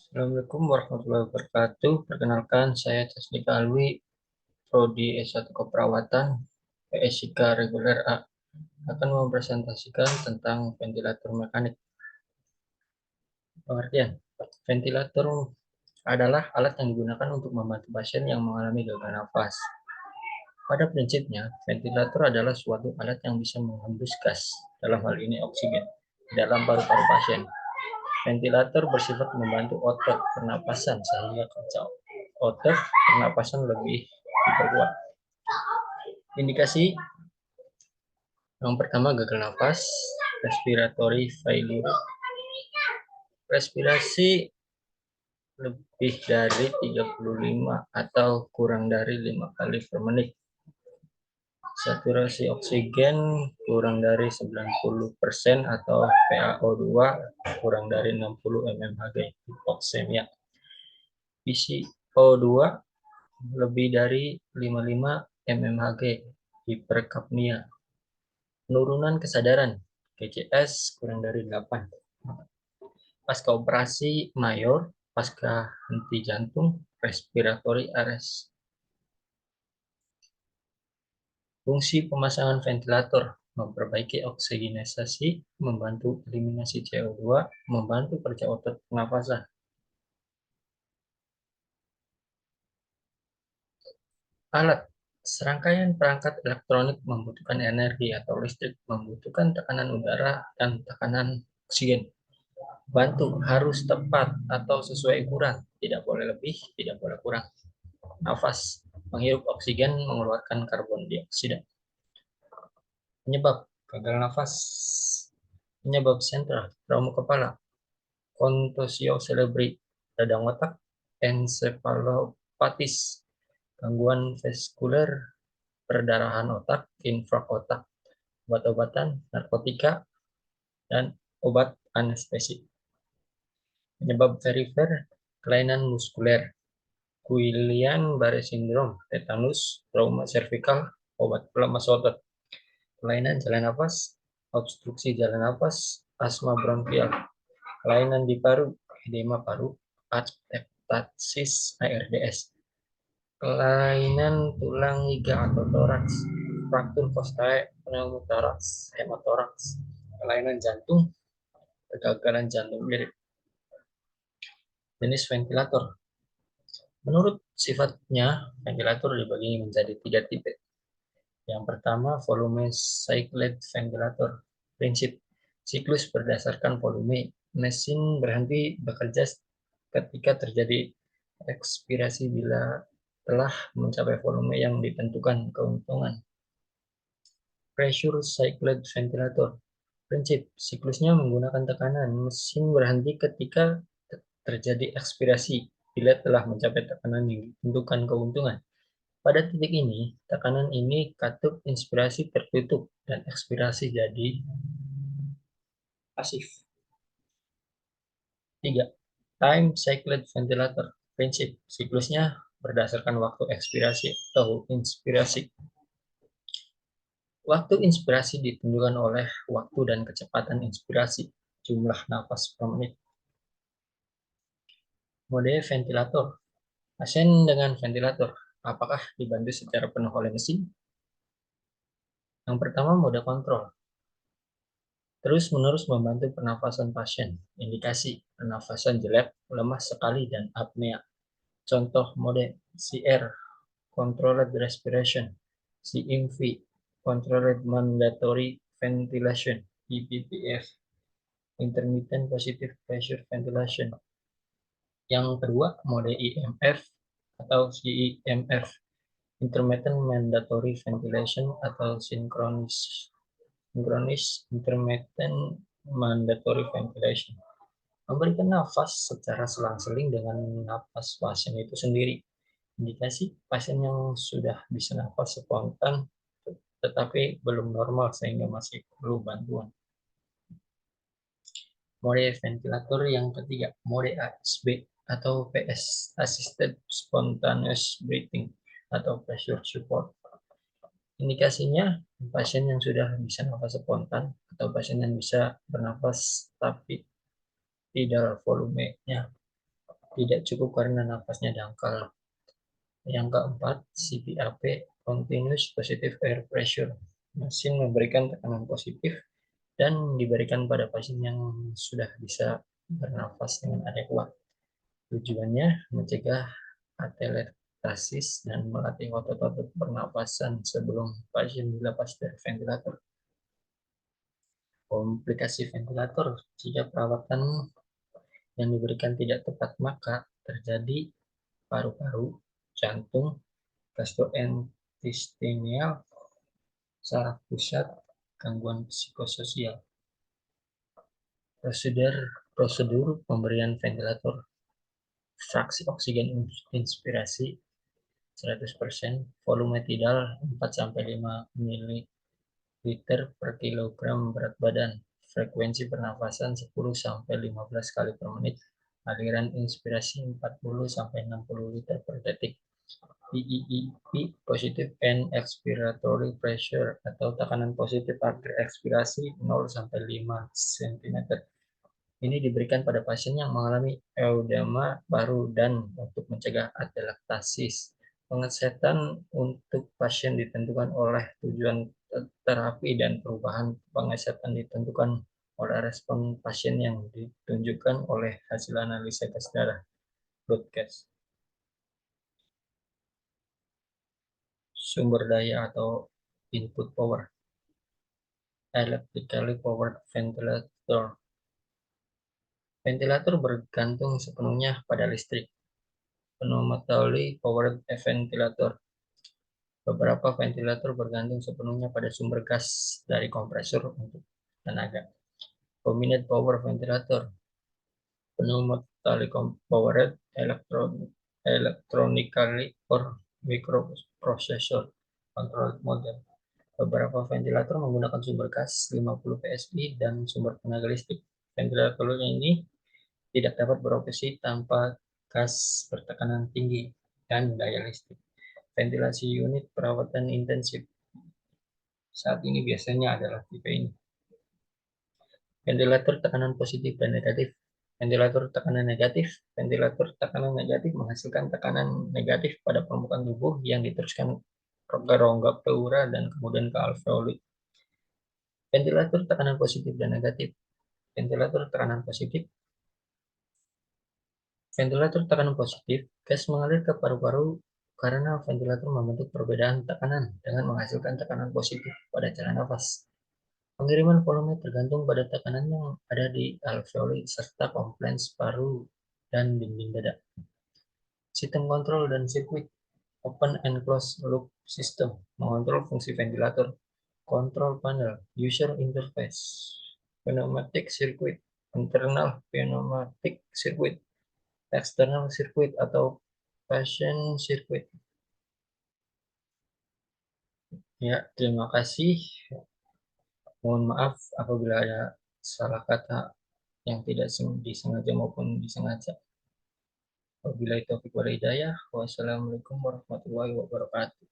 Assalamualaikum warahmatullahi wabarakatuh. Perkenalkan, saya Tasdika Alwi, Prodi S1 Keperawatan, PSIK Reguler A. Akan mempresentasikan tentang ventilator mekanik. Pengertian, ventilator adalah alat yang digunakan untuk membantu pasien yang mengalami gagal nafas. Pada prinsipnya, ventilator adalah suatu alat yang bisa menghembus gas, dalam hal ini oksigen, dalam paru-paru pasien. Ventilator bersifat membantu otot pernapasan sehingga kerja otot pernapasan lebih diperkuat. Indikasi yang pertama gagal nafas, respiratory failure. Respirasi lebih dari 35 atau kurang dari 5 kali per menit. Saturasi oksigen kurang dari 90% atau PaO2 kurang dari 60 mmHg, hipoksemia. PCO2 lebih dari 55 mmHg, hiperkapnia. Penurunan kesadaran, KCS kurang dari 8. Pasca operasi mayor, pasca henti jantung, respiratory arrest. Fungsi pemasangan ventilator, memperbaiki oksigenisasi, membantu eliminasi CO2, membantu kerja otot pernafasan. Alat, serangkaian perangkat elektronik membutuhkan energi atau listrik, membutuhkan tekanan udara dan tekanan oksigen. Bantu harus tepat atau sesuai ukuran, tidak boleh lebih, tidak boleh kurang. Nafas, menghirup oksigen, mengeluarkan karbon dioksida. Penyebab gagal nafas, penyebab sentral, trauma kepala, kontusio cerebri, radang otak, encephalopathis, gangguan vaskuler, perdarahan otak, infrak otak, obat-obatan, narkotika, dan obat anestesi. Penyebab perifer, kelainan muskuler, Guillain-Barré syndrome, tetanus, trauma servikal, obat pelemas otot. Kelainan jalan nafas, obstruksi jalan nafas, asma bronkial, kelainan di paru, edema paru, atelektasis, ARDS. Kelainan tulang iga atau toraks, fraktur costae, pneumotoraks, hemotoraks, kelainan jantung, kegagalan jantung mirip. Jenis ventilator. Menurut sifatnya, ventilator dibagi menjadi 3 tipe. Yang pertama, volume cycled ventilator. Prinsip siklus berdasarkan volume. Mesin berhenti bekerja ketika terjadi ekspirasi bila telah mencapai volume yang ditentukan keuntungan. Pressure cycled ventilator. Prinsip siklusnya menggunakan tekanan. Mesin berhenti ketika terjadi ekspirasi bila telah mencapai tekanan yang ditentukan keuntungan. Pada titik ini, tekanan ini katup inspirasi tertutup dan ekspirasi jadi pasif. 3. Time cycled ventilator. Prinsip siklusnya berdasarkan waktu ekspirasi atau inspirasi. Waktu inspirasi ditentukan oleh waktu dan kecepatan inspirasi, jumlah nafas per menit. Mode ventilator. Pasien dengan ventilator, apakah dibantu secara penuh oleh mesin? Yang pertama, mode kontrol. Terus-menerus membantu pernafasan pasien. Indikasi, pernafasan jelek, lemah sekali, dan apnea. Contoh mode CR, Controlled Respiration, CMV, Controlled Mandatory Ventilation, IPPF, Intermittent Positive Pressure Ventilation. Yang kedua, mode IMF atau CIMF, Intermittent Mandatory Ventilation atau Synchronous Intermittent Mandatory Ventilation. Memberikan nafas secara selang-seling dengan nafas pasien itu sendiri. Indikasi pasien yang sudah bisa nafas spontan tetapi belum normal sehingga masih perlu bantuan. Mode ventilator yang ketiga, mode ASB atau PS, Assisted Spontaneous Breathing atau Pressure Support. Indikasinya pasien yang sudah bisa nafas spontan atau pasien yang bisa bernafas tapi tidak volumenya. tidak cukup karena nafasnya dangkal. Yang keempat, CPAP, Continuous Positive Air Pressure. Mesin memberikan tekanan positif dan diberikan pada pasien yang sudah bisa bernafas dengan adekuat. Tujuannya mencegah atelektasis dan melatih otot-otot pernapasan sebelum pasien dilepas dari ventilator. Komplikasi ventilator, jika perawatan yang diberikan tidak tepat maka terjadi paru-paru, jantung, gastrointestinal, saraf pusat, gangguan psikososial. Prosedur pemberian ventilator, fraksi oksigen inspirasi 100%, volume tidal 4-5 ml per kilogram berat badan, frekuensi pernafasan 10-15 kali per menit, aliran inspirasi 40-60 liter per detik. PEEP, Positive End Expiratory Pressure, atau tekanan positif akhir ekspirasi 0-5 cm. Ini diberikan pada pasien yang mengalami eudema paru dan untuk mencegah atelektasis. Pengesetan untuk pasien ditentukan oleh tujuan terapi dan perubahan pengesetan ditentukan oleh respon pasien yang ditunjukkan oleh hasil analisa gas darah broadcast. Sumber daya atau input power. Electrically powered ventilator. Ventilator bergantung sepenuhnya pada listrik. Pneumatically powered ventilator. Beberapa ventilator bergantung sepenuhnya pada sumber gas dari kompresor untuk tenaga. Combined power ventilator. Pneumatically powered electronically or microprocessor controlled model. Beberapa ventilator menggunakan sumber gas 50 PSI dan sumber tenaga listrik. Ventilator ini tidak dapat beroperasi tanpa gas bertekanan tinggi dan daya listrik. Ventilasi unit perawatan intensif saat ini biasanya adalah tipe ini. Ventilator tekanan positif dan negatif. Ventilator tekanan negatif. Ventilator tekanan negatif menghasilkan tekanan negatif pada permukaan tubuh yang diteruskan ke rongga pleura dan kemudian ke alveoli. Ventilator tekanan positif dan negatif. Ventilator tekanan positif. Ventilator tekanan positif, gas mengalir ke paru-paru karena ventilator membentuk perbedaan tekanan dengan menghasilkan tekanan positif pada jalan nafas. Pengiriman volume tergantung pada tekanan yang ada di alveoli serta komplens paru dan dinding dada. Sistem kontrol dan sirkuit, open and close loop system, mengontrol fungsi ventilator. Control panel, user interface, pneumatic circuit, internal pneumatic circuit, external circuit atau patient circuit. Ya, terima kasih. Mohon maaf apabila ada salah kata yang tidak disengaja maupun disengaja. Wabillahi taufiq wal hidayah. Wassalamualaikum warahmatullahi wabarakatuh.